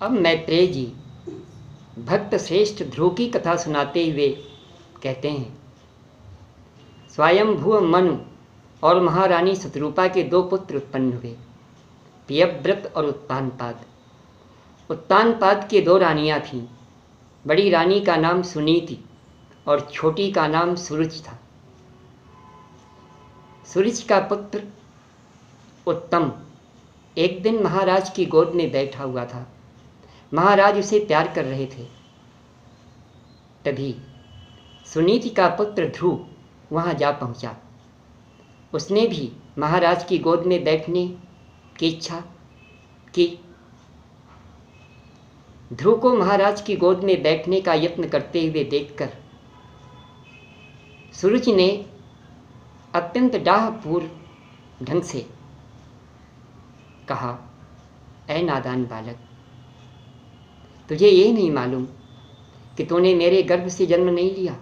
अब मैत्रेय जी भक्त श्रेष्ठ ध्रुव की कथा सुनाते हुए कहते हैं, स्वयंभुव मनु और महारानी शतरूपा के 2 पुत्र उत्पन्न हुए, प्रियव्रत और उत्तानपाद। उत्तानपाद के 2 रानियां थीं। बड़ी रानी का नाम सुनीति और छोटी का नाम सुरुचि था। सुरुचि का पुत्र उत्तम एक दिन महाराज की गोद में बैठा हुआ था। महाराज उसे प्यार कर रहे थे। तभी सुनीति का पुत्र ध्रुव वहाँ जा पहुँचा। उसने भी महाराज की गोद में बैठने की इच्छा की। ध्रुव को महाराज की गोद में बैठने का यत्न करते हुए देखकर सुरुचि ने अत्यंत डाहपूर्ण ढंग से कहा, ऐ नादान बालक, तुझे ये नहीं मालूम कि तूने मेरे गर्भ से जन्म नहीं लिया?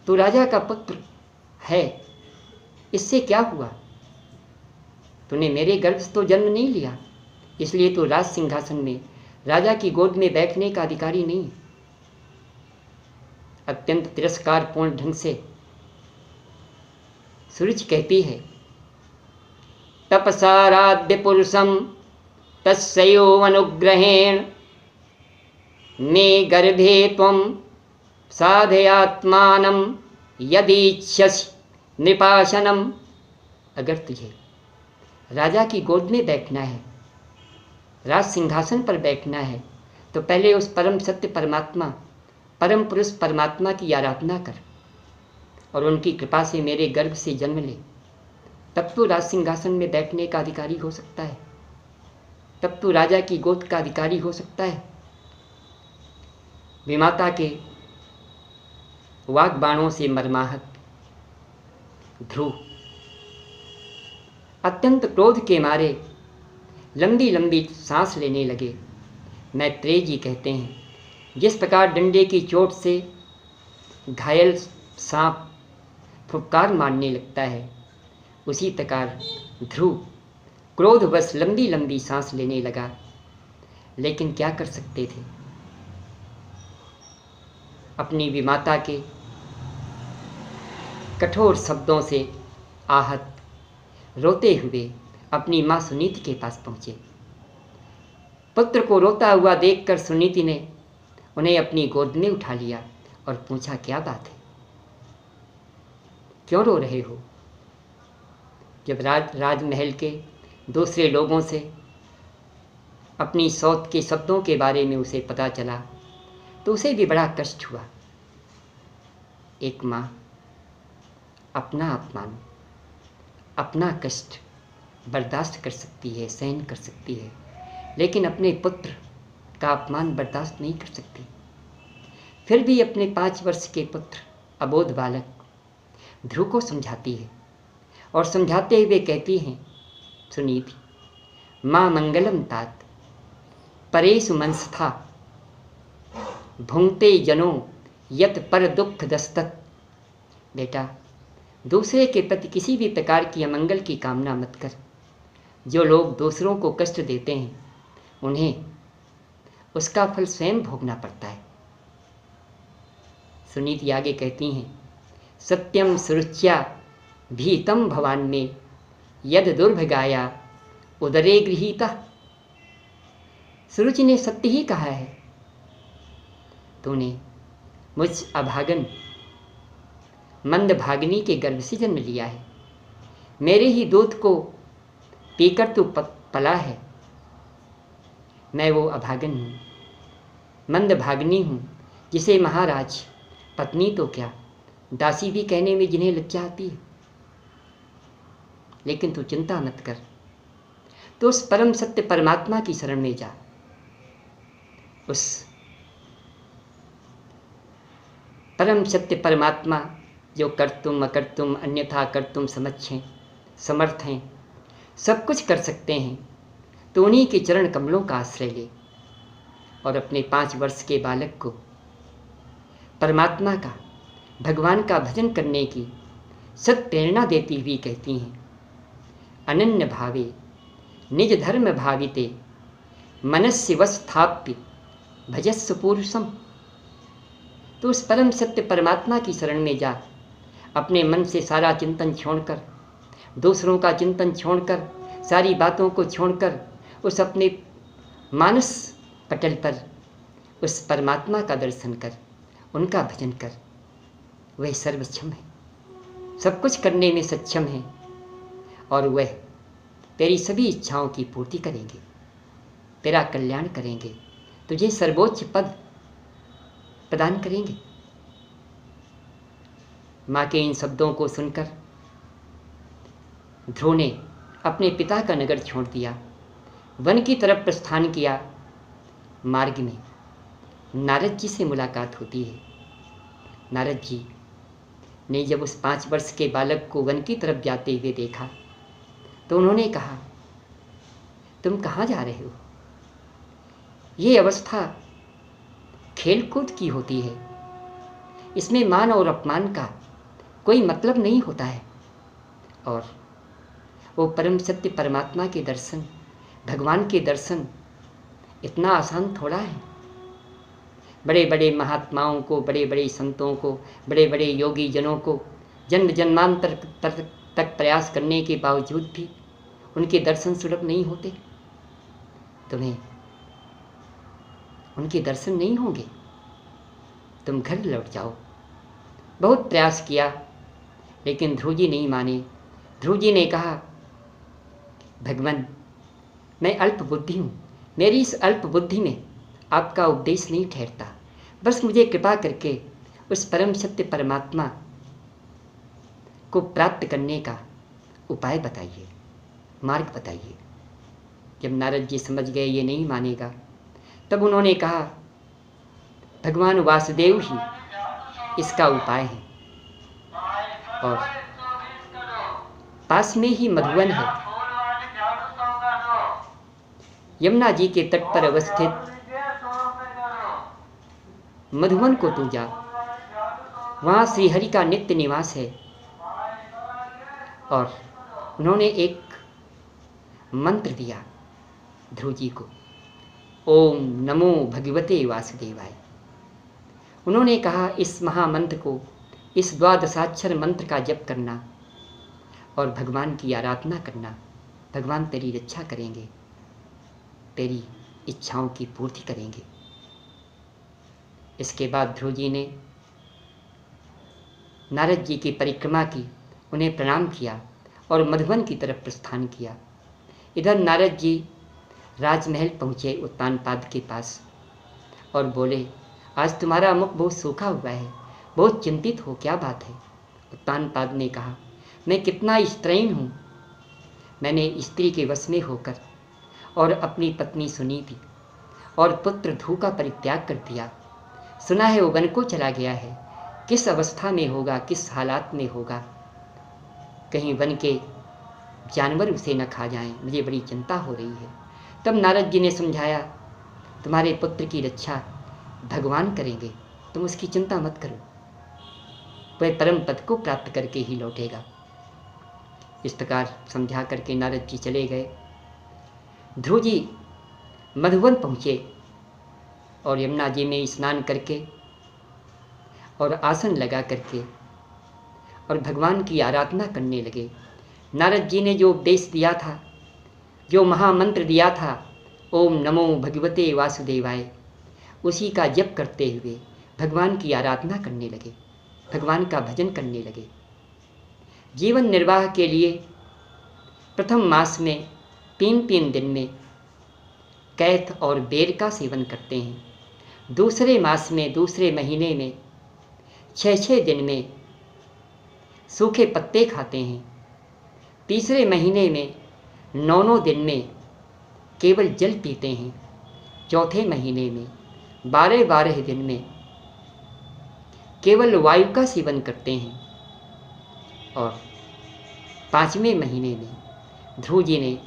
तू राजा का पुत्र है, इससे क्या हुआ? तूने मेरे गर्भ से तो जन्म नहीं लिया, इसलिए तू राज सिंहासन में राजा की गोद में बैठने का अधिकारी नहीं। अत्यंत तिरस्कारपूर्ण ढंग से सुरुचि कहती है, तपसाराध्य पुरुषम तस्यो अनुग्रहेण मे गर्भे त्वं साधयात्मानं यदीच्छसि नृपाशनम। अगर तुझे राजा की गोद में बैठना है, राज सिंहासन पर बैठना है, तो पहले उस परम सत्य परमात्मा, परम पुरुष परमात्मा की आराधना कर और उनकी कृपा से मेरे गर्भ से जन्म ले। तब तो राज सिंहासन में बैठने का अधिकारी हो सकता है, तब तो राजा की गोद का अधिकारी हो सकता है। विमाता के वाग बाणों से मर्माहत ध्रुव अत्यंत क्रोध के मारे लंबी लंबी सांस लेने लगे। मैत्रेय जी कहते हैं, जिस प्रकार डंडे की चोट से घायल सांप फुफकार मारने लगता है, उसी प्रकार ध्रुव क्रोधवश लंबी लंबी सांस लेने लगा। लेकिन क्या कर सकते थे? अपनी विमाता के कठोर शब्दों से आहत रोते हुए अपनी माँ सुनीति के पास पहुँचे। पुत्र को रोता हुआ देखकर सुनीति ने उन्हें अपनी गोद में उठा लिया और पूछा, क्या बात है, क्यों रो रहे हो? जब राजमहल के दूसरे लोगों से अपनी सौत के शब्दों के बारे में उसे पता चला तो उसे भी बड़ा कष्ट हुआ। एक माँ अपना अपमान, अपना कष्ट बर्दाश्त कर सकती है, सहन कर सकती है, लेकिन अपने पुत्र का अपमान बर्दाश्त नहीं कर सकती। फिर भी अपने 5 वर्ष के पुत्र अबोध बालक ध्रुव को समझाती है और समझाते हुए कहती हैं, सुनीति, माँ मंगलम तात परेषु मनस्था भुंक्ते जनो यत पर दुख दस्तत। बेटा, दूसरे के प्रति किसी भी प्रकार की अमंगल की कामना मत कर। जो लोग दूसरों को कष्ट देते हैं, उन्हें उसका फल स्वयं भोगना पड़ता है। सुनीति आगे कहती हैं, सत्यम सुरुच्या भीतम भवान में यद दुर्भगाया उदरे गृहीता। सुरुचि ने सत्य ही कहा है। तूने मुझ अभागन मंदभागिनी के गर्भ से जन्म लिया है। मेरे ही दूध को पीकर तू पला है। मैं वो अभागन हूँ, मंदभागिनी हूँ, जिसे महाराज, पत्नी तो क्या, दासी भी कहने में जिन्हें लज्जा आती है। लेकिन तू चिंता मत कर, तो उस परम सत्य परमात्मा की शरण में जा। उस परम सत्य परमात्मा जो कर्तुम अकर्तुम अन्यथा कर्तुम समर्थ हैं, सब कुछ कर सकते हैं, तो उन्हीं के चरण कमलों का आश्रय ले और अपने 5 वर्ष के बालक को परमात्मा का, भगवान का भजन करने की सत प्रेरणा देती हुई कहती हैं, अनन्य भावे निज धर्म भाविते मनस्य वस्थाप्य भजस्व पुरुषम। तो उस परम सत्य परमात्मा की शरण में जा, अपने मन से सारा चिंतन छोड़कर, दूसरों का चिंतन छोड़कर, सारी बातों को छोड़कर उस अपने मानस पटल पर उस परमात्मा का दर्शन कर, उनका भजन कर। वह सर्वक्षम है, सब कुछ करने में सक्षम है और वह तेरी सभी इच्छाओं की पूर्ति करेंगे, तेरा कल्याण करेंगे, तुझे सर्वोच्च पद प्रदान करेंगे। माँ के इन शब्दों को सुनकर ध्रुव ने अपने पिता का नगर छोड़ दिया, वन की तरफ प्रस्थान किया। मार्ग में नारद जी से मुलाकात होती है। नारद जी ने जब उस 5 वर्ष के बालक को वन की तरफ जाते हुए देखा तो उन्होंने कहा, तुम कहाँ जा रहे हो? ये अवस्था खेलकूद की होती है, इसमें मान और अपमान का कोई मतलब नहीं होता है। और वो परम सत्य परमात्मा के दर्शन, भगवान के दर्शन इतना आसान थोड़ा है। बड़े बड़े महात्माओं को, बड़े बड़े संतों को, बड़े बड़े योगी जनों को जन्म जन्मांतर तक प्रयास करने के बावजूद भी उनके दर्शन सुलभ नहीं होते। तुम्हें उनके दर्शन नहीं होंगे, तुम घर लौट जाओ। बहुत प्रयास किया लेकिन ध्रुव जी नहीं माने। ध्रुव जी ने कहा, भगवान मैं अल्प बुद्धि हूँ, मेरी इस अल्प बुद्धि में आपका उपदेश नहीं ठहरता, बस मुझे कृपा करके उस परम सत्य परमात्मा को प्राप्त करने का उपाय बताइए, मार्ग बताइए। जब नारद जी समझ गए ये नहीं मानेगा, तब उन्होंने कहा, भगवान वासुदेव ही इसका उपाय है और पास में ही मधुवन है, यमुना जी के तट पर अवस्थित मधुवन को तू जा, वहाँ श्रीहरि का नित्य निवास है। और उन्होंने एक मंत्र दिया ध्रुव जी को, ओम नमो भगवते वासुदेवाय। उन्होंने कहा, इस महामंत्र को, इस द्वादशाक्षर मंत्र का जप करना और भगवान की आराधना करना, भगवान तेरी रक्षा करेंगे, तेरी इच्छाओं की पूर्ति करेंगे। इसके बाद ध्रुव जी ने नारद जी की परिक्रमा की, उन्हें प्रणाम किया और मधुवन की तरफ प्रस्थान किया। इधर नारद जी राजमहल पहुँचे उत्तानपाद के पास और बोले, आज तुम्हारा मुख बहुत सूखा हुआ है, बहुत चिंतित हो, क्या बात है? उत्तानपाद ने कहा, मैं कितना स्त्रैण हूँ, मैंने स्त्री के वश में होकर और अपनी पत्नी सुनीति और पुत्र ध्रुव का परित्याग कर दिया। सुना है वो वन को चला गया है, किस अवस्था में होगा, किस हालात में होगा, कहीं वन के जानवर उसे न खा जाएं, मुझे बड़ी चिंता हो रही है। तब नारद जी ने समझाया, तुम्हारे पुत्र की रक्षा भगवान करेंगे, तुम उसकी चिंता मत करो, वह परम पद को प्राप्त करके ही लौटेगा। इस प्रकार समझा करके नारद जी चले गए। ध्रुव जी मधुवन पहुँचे और यमुना जी में स्नान करके और आसन लगा करके और भगवान की आराधना करने लगे। नारद जी ने जो उपदेश दिया था, जो महामंत्र दिया था, ओम नमो भगवते वासुदेवाय, उसी का जप करते हुए भगवान की आराधना करने लगे, भगवान का भजन करने लगे। जीवन निर्वाह के लिए प्रथम मास में 3-3 दिन में कैथ और बेर का सेवन करते हैं, दूसरे मास में, दूसरे महीने में 6-6 दिन में सूखे पत्ते खाते हैं, तीसरे महीने में 9-9 दिन में केवल जल पीते हैं, चौथे महीने में 12-12 दिन में केवल वायु का सेवन करते हैं और 5वें महीने में ध्रुव जी ने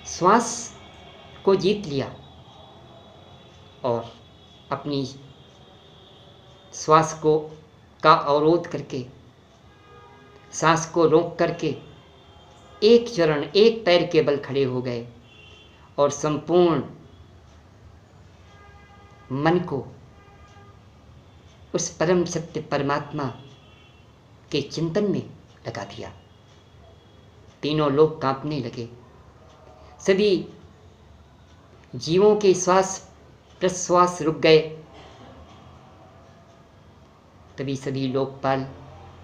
श्वास को जीत लिया और अपनी श्वास को का अवरोध करके, सांस को रोक करके एक चरण, एक पैर के बल खड़े हो गए और संपूर्ण मन को उस परम सत्य परमात्मा के चिंतन में लगा दिया। तीनों लोग कांपने लगे। सभी जीवों के श्वास प्रश्वास रुक गए। तभी सभी लोकपाल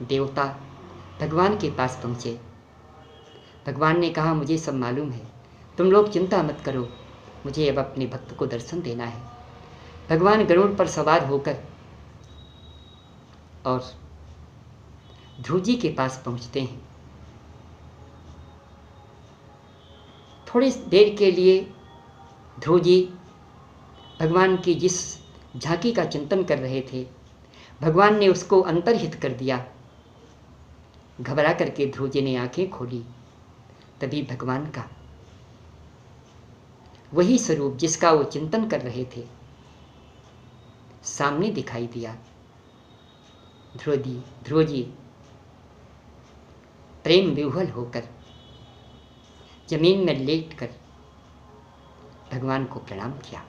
देवता भगवान के पास पहुँचे। भगवान ने कहा, मुझे सब मालूम है, तुम लोग चिंता मत करो, मुझे अब अपने भक्त को दर्शन देना है। भगवान गरुड़ पर सवार होकर और ध्रुव जी के पास पहुँचते हैं। थोड़ी देर के लिए ध्रुव जी भगवान की जिस झांकी का चिंतन कर रहे थे, भगवान ने उसको अंतर्हित कर दिया। घबरा करके ध्रुव जी ने आंखें खोली। तभी भगवान का वही स्वरूप जिसका वो चिंतन कर रहे थे सामने दिखाई दिया। ध्रुव जी प्रेम विह्वल होकर जमीन में लेटकर भगवान को प्रणाम किया।